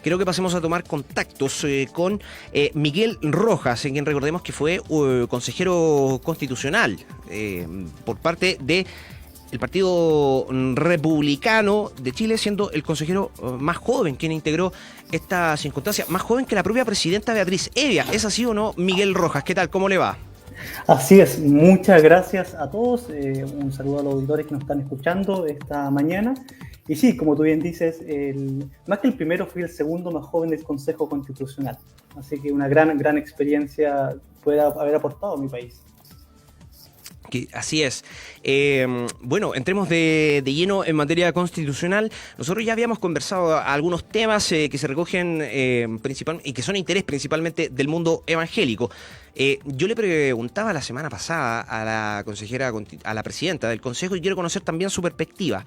Creo que pasemos a tomar contactos con Miguel Rojas, en quien recordemos que fue consejero constitucional por parte de el Partido Republicano de Chile, siendo el consejero más joven quien integró esta circunstancia, más joven que la propia presidenta Beatriz Hevia. ¿Es así o no, Miguel Rojas? ¿Qué tal? ¿Cómo le va? Así es, muchas gracias a todos, un saludo a los auditores que nos están escuchando esta mañana. Y sí, como tú bien dices, más que el primero, fui el segundo más joven del Consejo Constitucional. Así que una gran experiencia puede haber aportado a mi país. Así es. Bueno, entremos de lleno en materia constitucional. Nosotros ya habíamos conversado algunos temas que se recogen principalmente y que son de interés principalmente del mundo evangélico. Yo le preguntaba la semana pasada a la consejera, a la presidenta del Consejo, y quiero conocer también su perspectiva,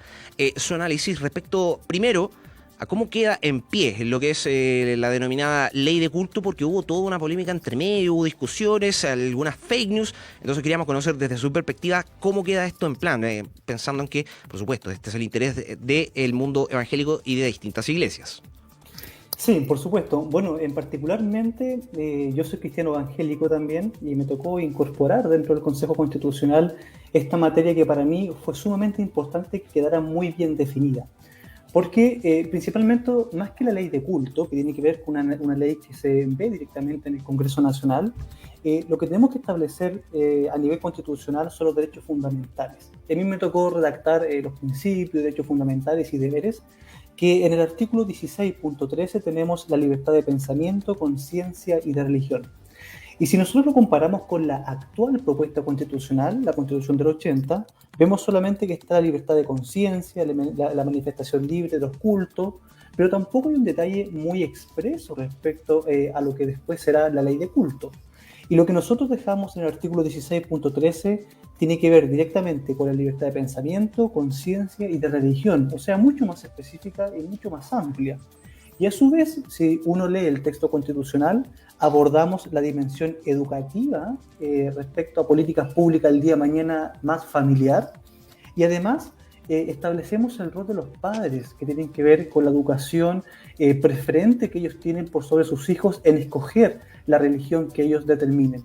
su análisis respecto, primero, a cómo queda en pie lo que es la denominada ley de culto, porque hubo toda una polémica entre medio, hubo discusiones, algunas fake news. Entonces queríamos conocer desde su perspectiva cómo queda esto en plan, pensando en que, por supuesto, este es el interés del mundo evangélico y de distintas iglesias. Sí, por supuesto. Bueno, particularmente yo soy cristiano evangélico también y me tocó incorporar dentro del Consejo Constitucional esta materia que para mí fue sumamente importante que quedara muy bien definida. Porque principalmente, más que la ley de culto, que tiene que ver con una ley que se ve directamente en el Congreso Nacional, lo que tenemos que establecer a nivel constitucional son los derechos fundamentales. A mí me tocó redactar los principios, derechos fundamentales y deberes, que en el artículo 16.13 tenemos la libertad de pensamiento, conciencia y de religión. Y si nosotros lo comparamos con la actual propuesta constitucional, la Constitución del 80, vemos solamente que está la libertad de conciencia, la manifestación libre de los cultos, pero tampoco hay un detalle muy expreso respecto a lo que después será la ley de culto. Y lo que nosotros dejamos en el artículo 16.13 tiene que ver directamente con la libertad de pensamiento, conciencia y de religión, o sea, mucho más específica y mucho más amplia. Y a su vez, si uno lee el texto constitucional, abordamos la dimensión educativa respecto a políticas públicas el día de mañana más familiar, y además establecemos el rol de los padres, que tienen que ver con la educación preferente que ellos tienen por sobre sus hijos en escoger la religión que ellos determinen.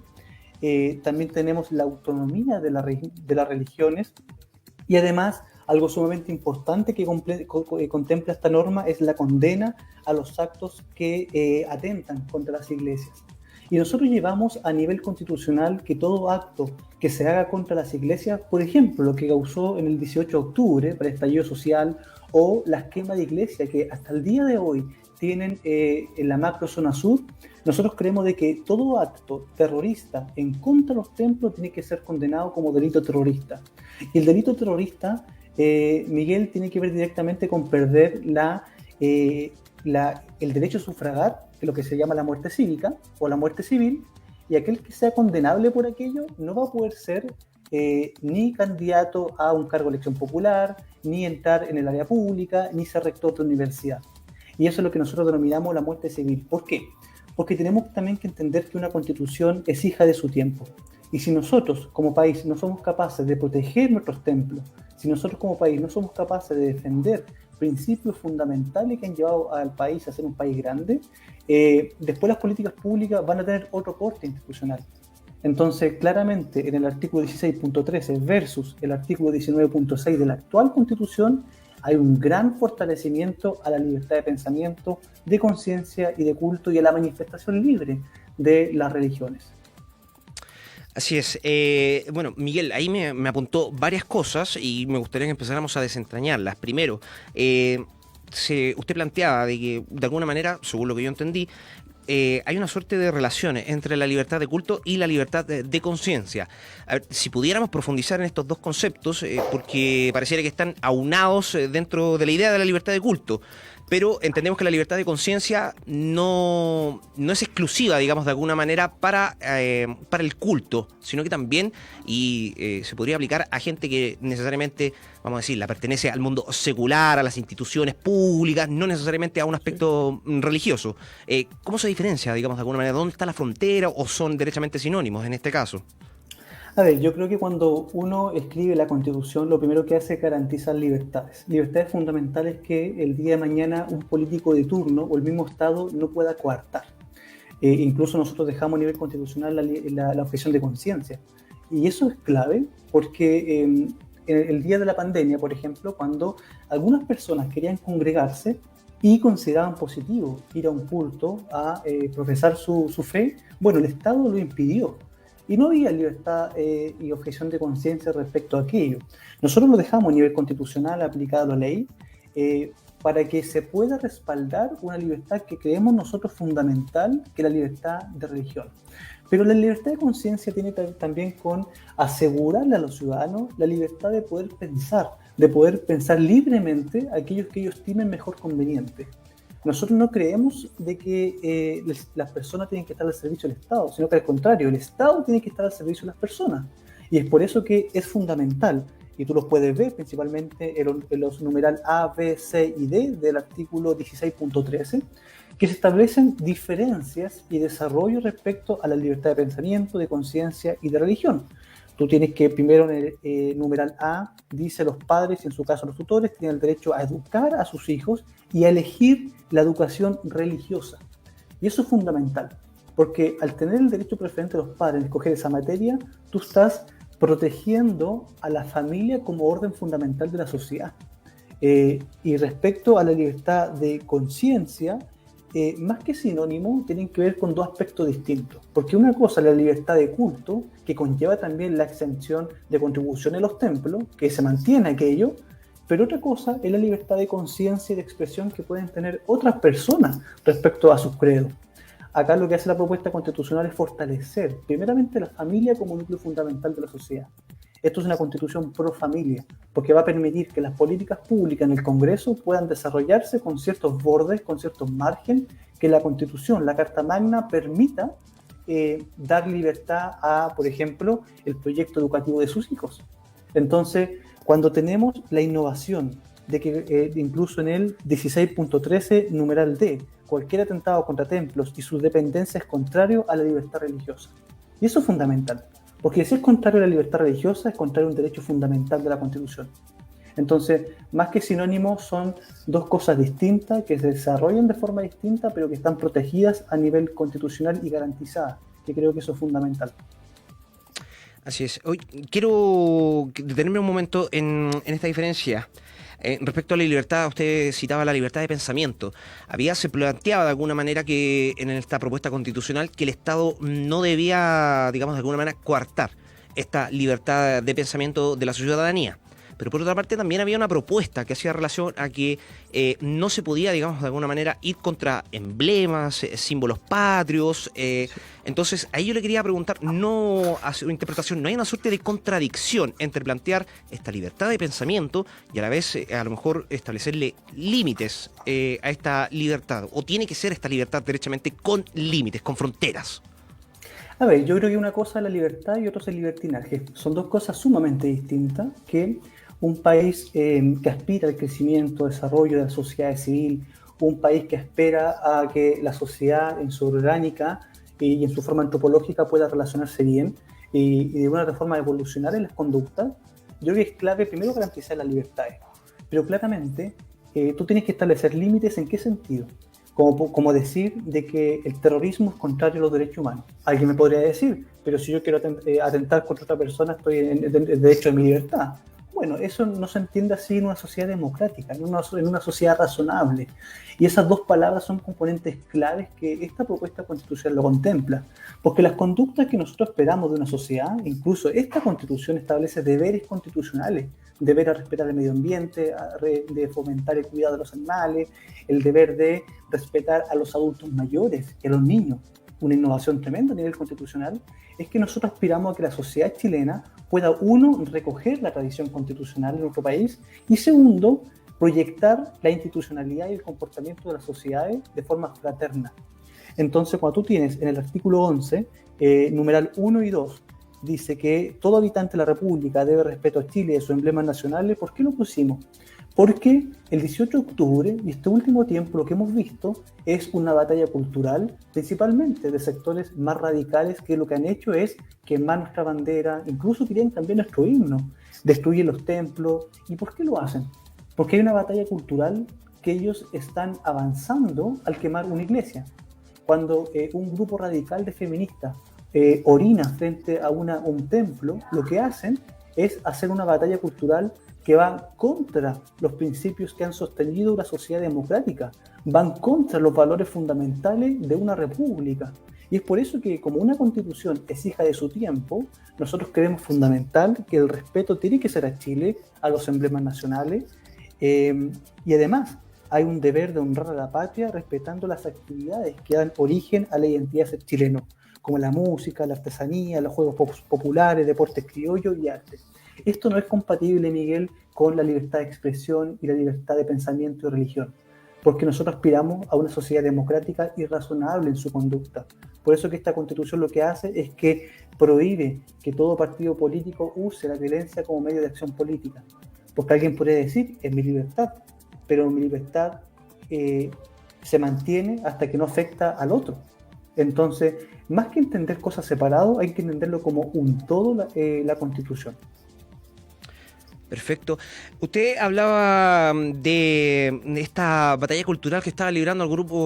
También tenemos la autonomía de las religiones, y además algo sumamente importante que contempla esta norma es la condena a los actos que atentan contra las iglesias. Y nosotros llevamos a nivel constitucional que todo acto que se haga contra las iglesias, por ejemplo, lo que causó en el 18 de octubre para el estallido social, o las quemas de iglesias que hasta el día de hoy tienen en la macro zona sur, nosotros creemos de que todo acto terrorista en contra de los templos tiene que ser condenado como delito terrorista. Y el delito terrorista, Miguel, tiene que ver directamente con perder el derecho a sufragar, que es lo que se llama la muerte cívica o la muerte civil, y aquel que sea condenable por aquello no va a poder ser ni candidato a un cargo de elección popular, ni entrar en el área pública, ni ser rector de universidad. Y eso es lo que nosotros denominamos la muerte civil. ¿Por qué? Porque tenemos también que entender que una constitución es hija de su tiempo. Y si nosotros como país no somos capaces de proteger nuestros templos, si nosotros como país no somos capaces de defender principios fundamentales que han llevado al país a ser un país grande, después las políticas públicas van a tener otro corte institucional. Entonces, claramente, en el artículo 16.13 versus el artículo 19.6 de la actual Constitución, hay un gran fortalecimiento a la libertad de pensamiento, de conciencia y de culto y a la manifestación libre de las religiones. Así es. Bueno, Miguel, ahí me apuntó varias cosas y me gustaría que empezáramos a desentrañarlas. Primero, usted planteaba de que, de alguna manera, según lo que yo entendí, hay una suerte de relaciones entre la libertad de culto y la libertad de conciencia. A ver, si pudiéramos profundizar en estos dos conceptos, porque pareciera que están aunados dentro de la idea de la libertad de culto, pero entendemos que la libertad de conciencia no es exclusiva, digamos, de alguna manera para el culto, sino que también se podría aplicar a gente que necesariamente, vamos a decir, la pertenece al mundo secular, a las instituciones públicas, no necesariamente a un aspecto religioso. ¿Cómo se diferencia, digamos, de alguna manera? ¿Dónde está la frontera o son derechamente sinónimos en este caso? A ver, yo creo que cuando uno escribe la Constitución, lo primero que hace es garantizar libertades. Libertades fundamentales que el día de mañana un político de turno o el mismo Estado no pueda coartar. Incluso nosotros dejamos a nivel constitucional la objeción de conciencia. Y eso es clave porque el día de la pandemia, por ejemplo, cuando algunas personas querían congregarse y consideraban positivo ir a un culto a profesar su fe, bueno, el Estado lo impidió. Y no había libertad y objeción de conciencia respecto a aquello. Nosotros lo dejamos a nivel constitucional aplicado a la ley para que se pueda respaldar una libertad que creemos nosotros fundamental, que es la libertad de religión. Pero la libertad de conciencia tiene también con asegurarle a los ciudadanos la libertad de poder pensar libremente aquellos que ellos estimen mejor conveniente. Nosotros no creemos de que las personas tienen que estar al servicio del Estado, sino que al contrario, el Estado tiene que estar al servicio de las personas. Y es por eso que es fundamental, y tú los puedes ver principalmente en los numeral A, B, C y D del artículo 16.13, que se establecen diferencias y desarrollo respecto a la libertad de pensamiento, de conciencia y de religión. Tú tienes que, primero en el numeral A, dice los padres, y en su caso los tutores, tienen el derecho a educar a sus hijos y a elegir la educación religiosa. Y eso es fundamental, porque al tener el derecho preferente de los padres en escoger esa materia, tú estás protegiendo a la familia como orden fundamental de la sociedad. Y respecto a la libertad de conciencia, más que sinónimo, tienen que ver con dos aspectos distintos. Porque una cosa es la libertad de culto, que conlleva también la exención de contribución en los templos, que se mantiene aquello, pero otra cosa es la libertad de conciencia y de expresión que pueden tener otras personas respecto a sus credos. Acá lo que hace la propuesta constitucional es fortalecer, primeramente, la familia como núcleo fundamental de la sociedad. Esto es una constitución pro familia, porque va a permitir que las políticas públicas en el Congreso puedan desarrollarse con ciertos bordes, con ciertos márgenes, que la Constitución, la Carta Magna, permita dar libertad a, por ejemplo, el proyecto educativo de sus hijos. Entonces, cuando tenemos la innovación de que incluso en el 16.13, numeral D, cualquier atentado contra templos y sus dependencias es contrario a la libertad religiosa. Y eso es fundamental. Porque si es contrario a la libertad religiosa, es contrario a un derecho fundamental de la Constitución. Entonces, más que sinónimos, son dos cosas distintas que se desarrollan de forma distinta, pero que están protegidas a nivel constitucional y garantizadas, que creo que eso es fundamental. Así es. Hoy quiero detenerme un momento en esta diferencia. Respecto a la libertad, usted citaba la libertad de pensamiento. Se planteaba de alguna manera que en esta propuesta constitucional que el Estado no debía, digamos, de alguna manera coartar esta libertad de pensamiento de la ciudadanía. Pero por otra parte también había una propuesta que hacía relación a que no se podía, digamos, de alguna manera ir contra emblemas, símbolos patrios. Entonces, ahí yo le quería preguntar, no a su interpretación, ¿no hay una suerte de contradicción entre plantear esta libertad de pensamiento y a la vez, a lo mejor, establecerle límites a esta libertad? ¿O tiene que ser esta libertad derechamente con límites, con fronteras? A ver, yo creo que una cosa es la libertad y otra es el libertinaje. Son dos cosas sumamente distintas que un país que aspira al crecimiento, desarrollo de la sociedad civil, un país que espera a que la sociedad en su orgánica y en su forma antropológica pueda relacionarse bien y de una forma evolucionar en las conductas, yo creo que es clave primero garantizar las libertades. Pero claramente tú tienes que establecer límites. ¿En qué sentido? Como decir de que el terrorismo es contrario a los derechos humanos. Alguien me podría decir, pero si yo quiero atentar contra otra persona, estoy en el derecho de mi libertad. Bueno, eso no se entiende así en una sociedad democrática, en una sociedad razonable. Y esas dos palabras son componentes claves que esta propuesta constitucional lo contempla. Porque las conductas que nosotros esperamos de una sociedad, incluso esta constitución establece deberes constitucionales, deber a respetar el medio ambiente, de fomentar el cuidado de los animales, el deber de respetar a los adultos mayores y a los niños. Una innovación tremenda a nivel constitucional es que nosotros aspiramos a que la sociedad chilena pueda, uno, recoger la tradición constitucional de nuestro país y, segundo, proyectar la institucionalidad y el comportamiento de las sociedades de forma fraterna. Entonces, cuando tú tienes en el artículo 11, numeral 1 y 2, dice que todo habitante de la República debe respeto a Chile y a sus emblemas nacionales. ¿Por qué lo pusimos? Porque el 18 de octubre y este último tiempo lo que hemos visto es una batalla cultural, principalmente de sectores más radicales que lo que han hecho es quemar nuestra bandera, incluso querían cambiar nuestro himno, destruir los templos. ¿Y por qué lo hacen? Porque hay una batalla cultural que ellos están avanzando al quemar una iglesia. Cuando un grupo radical de feministas orina frente a un templo, lo que hacen es hacer una batalla cultural que va contra los principios que han sostenido una sociedad democrática, van contra los valores fundamentales de una república. Y es por eso que, como una constitución es hija de su tiempo, nosotros creemos fundamental que el respeto tiene que ser a Chile, a los emblemas nacionales, y además hay un deber de honrar a la patria respetando las actividades que dan origen a la identidad de ser chileno, como la música, la artesanía, los juegos populares, deportes criollos y arte. Esto no es compatible, Miguel, con la libertad de expresión y la libertad de pensamiento y religión, porque nosotros aspiramos a una sociedad democrática y razonable en su conducta. Por eso que esta Constitución lo que hace es que prohíbe que todo partido político use la violencia como medio de acción política. Porque alguien podría decir, es mi libertad, pero mi libertad se mantiene hasta que no afecta al otro. Entonces, más que entender cosas separadas, hay que entenderlo como un todo la Constitución. Perfecto. Usted hablaba de esta batalla cultural que estaba librando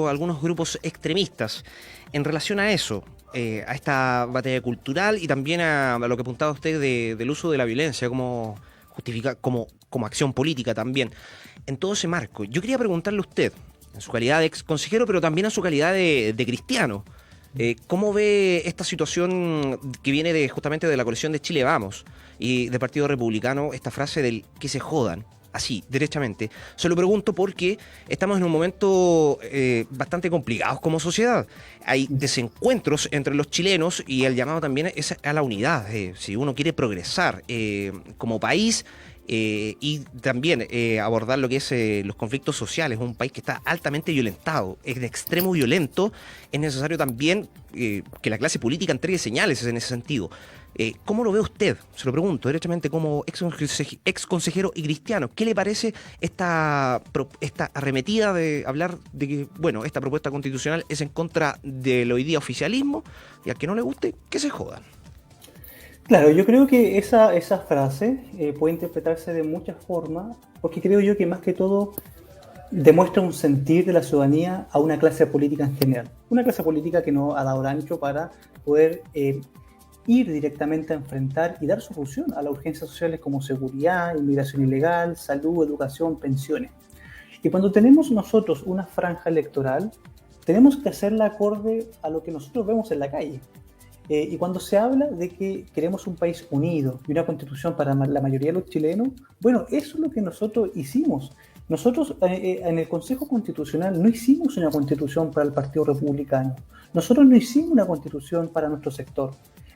algunos grupos extremistas. En relación a eso, a esta batalla cultural y también a lo que apuntaba usted del uso de la violencia como acción política también. En todo ese marco, yo quería preguntarle a usted, en su calidad de ex consejero, pero también en su calidad de cristiano, ¿cómo ve esta situación que viene justamente de la coalición de Chile Vamos y del Partido Republicano, esta frase del que se jodan? Así, derechamente. Se lo pregunto porque estamos en un momento bastante complicado como sociedad. Hay desencuentros entre los chilenos y el llamado también es a la unidad. Si uno quiere progresar como país y también abordar lo que es los conflictos sociales, un país que está altamente violentado, es de extremo violento, es necesario también que la clase política entregue señales en ese sentido. ¿Cómo lo ve usted? Se lo pregunto derechamente como ex consejero y cristiano. ¿Qué le parece esta arremetida de hablar de que, bueno, esta propuesta constitucional es en contra del hoy día oficialismo y al que no le guste, que se jodan? Claro, yo creo que esa frase puede interpretarse de muchas formas, porque creo yo que más que todo demuestra un sentir de la ciudadanía a una clase política en general. Una clase política que no ha dado el ancho para poder ir directamente a enfrentar y dar solución a las urgencias sociales como seguridad, inmigración ilegal, salud, educación, pensiones. Y cuando tenemos nosotros una franja electoral, tenemos que hacerla acorde a lo que nosotros vemos en la calle. Y cuando se habla de que queremos un país unido y una constitución para la mayoría de los chilenos, bueno, eso es lo que nosotros hicimos. Nosotros en el Consejo Constitucional no hicimos una constitución para el Partido Republicano. Nosotros no hicimos una constitución para nuestro sector.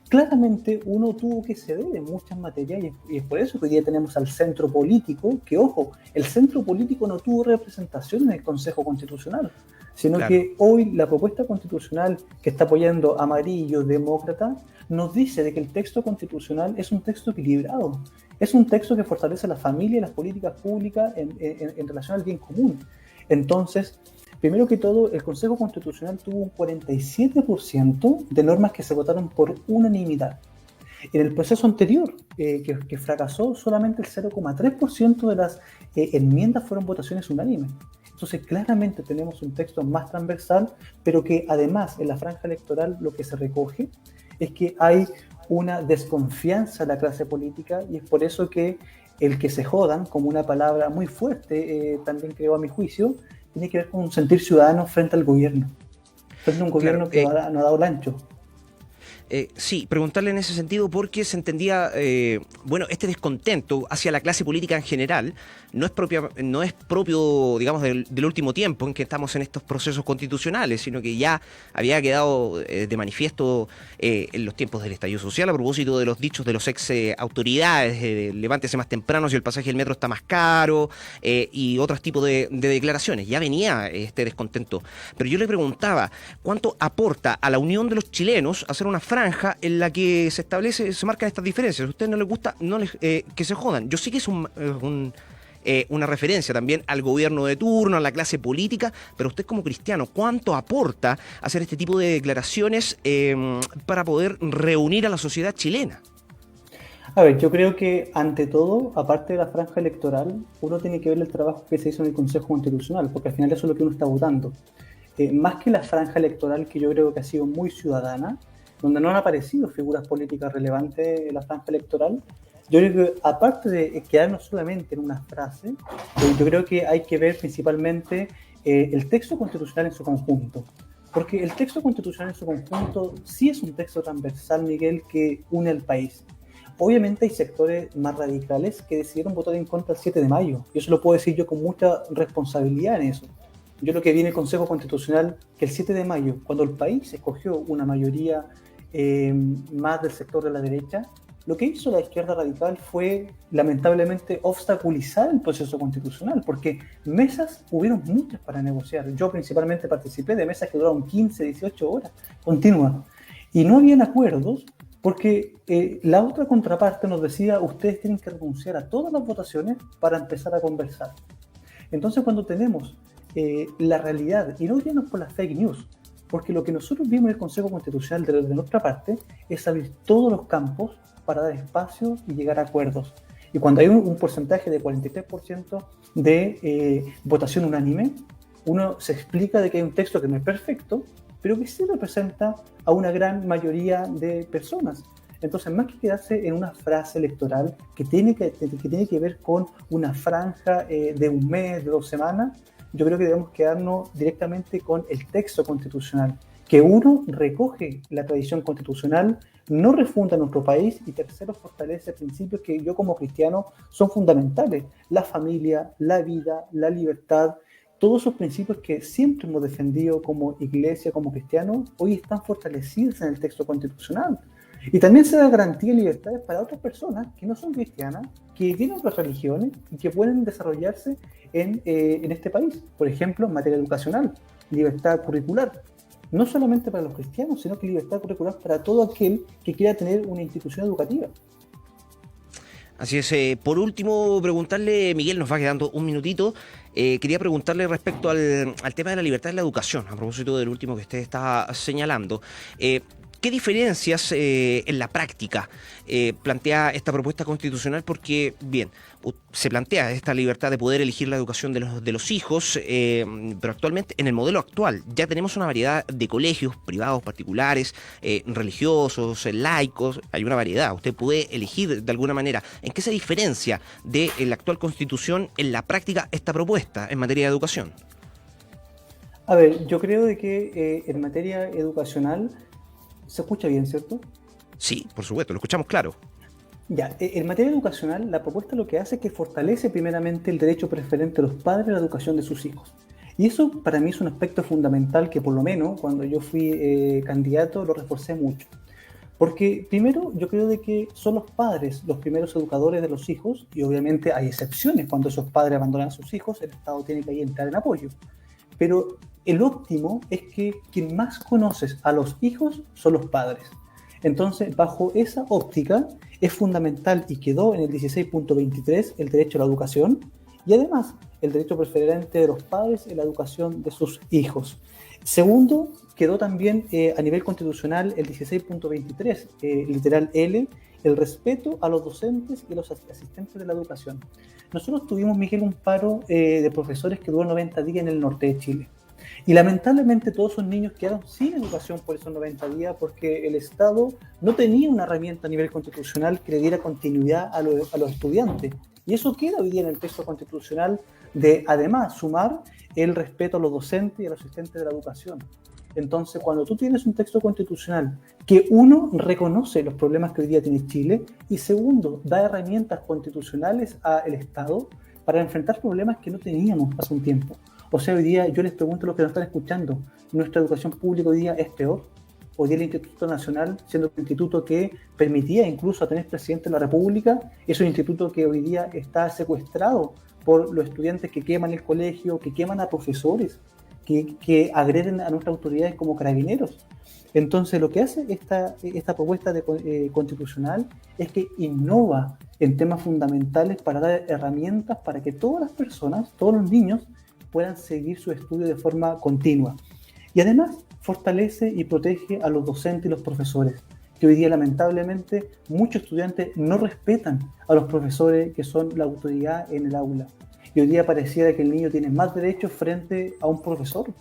Claramente uno tuvo que ceder en muchas materias y es por eso que hoy día tenemos al centro político, que ojo, el centro político no tuvo representación en el Consejo Constitucional, sino claro, que hoy la propuesta constitucional que está apoyando Amarillo, Demócrata, nos dice de que el texto constitucional es un texto equilibrado, es un texto que fortalece a la familia y las políticas públicas en relación al bien común. Entonces, primero que todo, el Consejo Constitucional tuvo un 47% de normas que se votaron por unanimidad. En el proceso anterior, que fracasó, solamente el 0,3% de las enmiendas fueron votaciones unánimes. Entonces, claramente tenemos un texto más transversal, pero que además en la franja electoral lo que se recoge es que hay una desconfianza de la clase política y es por eso que el que se jodan, como una palabra muy fuerte, también creo a mi juicio, tiene que ver con un sentir ciudadano frente al gobierno, frente a un gobierno que no ha dado el ancho. Sí, preguntarle en ese sentido porque se entendía, bueno, este descontento hacia la clase política en general no es propio, digamos, del último tiempo en que estamos en estos procesos constitucionales, sino que ya había quedado de manifiesto en los tiempos del estallido social a propósito de los dichos de los ex autoridades, levántese más temprano si el pasaje del metro está más caro y otros tipos de declaraciones. Ya venía este descontento. Pero yo le preguntaba, ¿cuánto aporta a la unión de los chilenos hacer una franja en la que se marcan estas diferencias? A usted no les gusta, que se jodan. Yo sé que es una referencia también al gobierno de turno, a la clase política, pero usted como cristiano, ¿cuánto aporta hacer este tipo de declaraciones para poder reunir a la sociedad chilena? A ver, yo creo que ante todo, aparte de la franja electoral, uno tiene que ver el trabajo que se hizo en el Consejo Constitucional, porque al final eso es lo que uno está votando. Más que la franja electoral, que yo creo que ha sido muy ciudadana, donde no han aparecido figuras políticas relevantes en la franja electoral, yo creo que aparte de quedarnos solamente en una frase, yo creo que hay que ver principalmente el texto constitucional en su conjunto. Porque el texto constitucional en su conjunto sí es un texto transversal, Miguel, que une al país. Obviamente hay sectores más radicales que decidieron votar en contra el 7 de mayo. Y eso lo puedo decir yo con mucha responsabilidad en eso. Yo lo que vi en el Consejo Constitucional, que el 7 de mayo, cuando el país escogió una mayoría más del sector de la derecha, lo que hizo la izquierda radical fue, lamentablemente, obstaculizar el proceso constitucional, porque mesas hubieron muchas para negociar. Yo principalmente participé de mesas que duraron 15, 18 horas continuas, y no habían acuerdos, porque la otra contraparte nos decía, ustedes tienen que renunciar a todas las votaciones para empezar a conversar. Entonces, cuando tenemos la realidad, y no irnos por las fake news, porque lo que nosotros vimos en el Consejo Constitucional de nuestra parte es abrir todos los campos para dar espacio y llegar a acuerdos. Y cuando hay un porcentaje de 43% de votación unánime, uno se explica de que hay un texto que no es perfecto, pero que sí representa a una gran mayoría de personas. Entonces, más que quedarse en una frase electoral que tiene que ver con una franja de un mes, de 2 semanas, yo creo que debemos quedarnos directamente con el texto constitucional, que uno recoge la tradición constitucional, no refunda nuestro país y tercero fortalece principios que yo como cristiano son fundamentales: la familia, la vida, la libertad. Todos esos principios que siempre hemos defendido como iglesia, como cristianos, hoy están fortalecidos en el texto constitucional. Y también se da garantía y libertades para otras personas que no son cristianas, que tienen otras religiones y que pueden desarrollarse en este país. Por ejemplo, en materia educacional, libertad curricular. No solamente para los cristianos, sino que libertad curricular para todo aquel que quiera tener una institución educativa. Así es. Por último, preguntarle, Miguel, nos va quedando un minutito. Quería preguntarle respecto al tema de la libertad en la educación, a propósito del último que usted está señalando. ¿Qué diferencias en la práctica plantea esta propuesta constitucional? Porque, bien, se plantea esta libertad de poder elegir la educación de los hijos, pero actualmente, en el modelo actual, ya tenemos una variedad de colegios privados, particulares, religiosos, laicos, hay una variedad. Usted puede elegir de alguna manera. ¿En qué se diferencia de la actual constitución en la práctica esta propuesta en materia de educación? A ver, yo creo de que en materia educacional se escucha bien, ¿cierto? Sí, por supuesto, lo escuchamos claro. Ya, en materia educacional, la propuesta lo que hace es que fortalece primeramente el derecho preferente de los padres a la educación de sus hijos. Y eso para mí es un aspecto fundamental que por lo menos cuando yo fui candidato lo reforcé mucho. Porque primero yo creo de que son los padres los primeros educadores de los hijos y obviamente hay excepciones cuando esos padres abandonan a sus hijos, el Estado tiene que ahí entrar en apoyo. Pero el óptimo es que quien más conoces a los hijos son los padres. Entonces, bajo esa óptica, es fundamental y quedó en el 16.23 el derecho a la educación y además el derecho preferente de los padres en la educación de sus hijos. Segundo, quedó también a nivel constitucional el 16.23, literal L, el respeto a los docentes y a los asistentes de la educación. Nosotros tuvimos, Miguel, un paro de profesores que duró 90 días en el norte de Chile. Y lamentablemente todos esos niños quedaron sin educación por esos 90 días porque el Estado no tenía una herramienta a nivel constitucional que le diera continuidad a los estudiantes. Y eso queda hoy día en el texto constitucional de, además, sumar el respeto a los docentes y a los asistentes de la educación. Entonces, cuando tú tienes un texto constitucional que uno reconoce los problemas que hoy día tiene Chile y segundo, da herramientas constitucionales al Estado para enfrentar problemas que no teníamos hace un tiempo. O sea, hoy día yo les pregunto a los que nos están escuchando, ¿nuestra educación pública hoy día es peor? Hoy día el Instituto Nacional, siendo un instituto que permitía incluso a tener presidente de la República, es un instituto que hoy día está secuestrado por los estudiantes que queman el colegio, que queman a profesores, que agreden a nuestras autoridades como carabineros. Entonces, lo que hace esta propuesta constitucional es que innova en temas fundamentales para dar herramientas para que todas las personas, todos los niños, puedan seguir su estudio de forma continua. Y además, fortalece y protege a los docentes y los profesores, que hoy día, lamentablemente, muchos estudiantes no respetan a los profesores que son la autoridad en el aula. Y hoy día pareciera que el niño tiene más derechos frente a un profesor.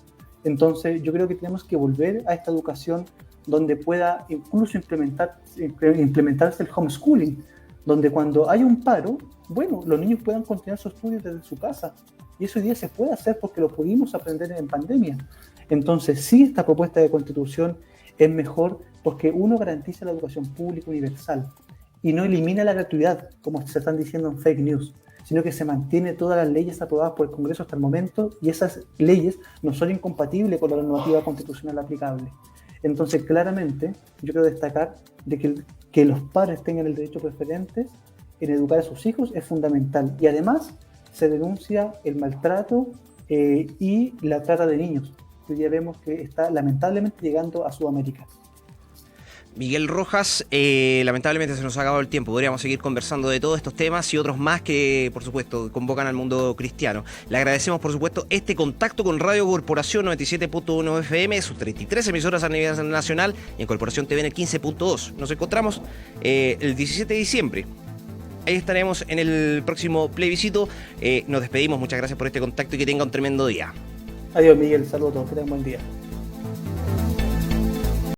Entonces, yo creo que tenemos que volver a esta educación donde pueda incluso implementarse el homeschooling, donde cuando hay un paro, bueno, los niños puedan continuar sus estudios desde su casa. Y eso hoy día se puede hacer porque lo pudimos aprender en pandemia. Entonces, sí, esta propuesta de constitución es mejor porque uno garantiza la educación pública universal y no elimina la gratuidad, como se están diciendo en fake news, sino que se mantiene todas las leyes aprobadas por el Congreso hasta el momento y esas leyes no son incompatibles con la normativa constitucional aplicable. Entonces, claramente, yo quiero destacar de que los padres tengan el derecho preferente en educar a sus hijos es fundamental. Y además, se denuncia el maltrato y la trata de niños, que hoy día vemos que está lamentablemente llegando a Sudamérica. Miguel Rojas, lamentablemente se nos ha acabado el tiempo. Podríamos seguir conversando de todos estos temas y otros más que, por supuesto, convocan al mundo cristiano. Le agradecemos, por supuesto, este contacto con Radio Corporación 97.1 FM, sus 33 emisoras a nivel nacional y en Corporación TV en el 15.2. Nos encontramos el 17 de diciembre. Ahí estaremos en el próximo plebiscito. Nos despedimos. Muchas gracias por este contacto y que tenga un tremendo día. Adiós, Miguel. Saludos a todos. Que tengan buen día.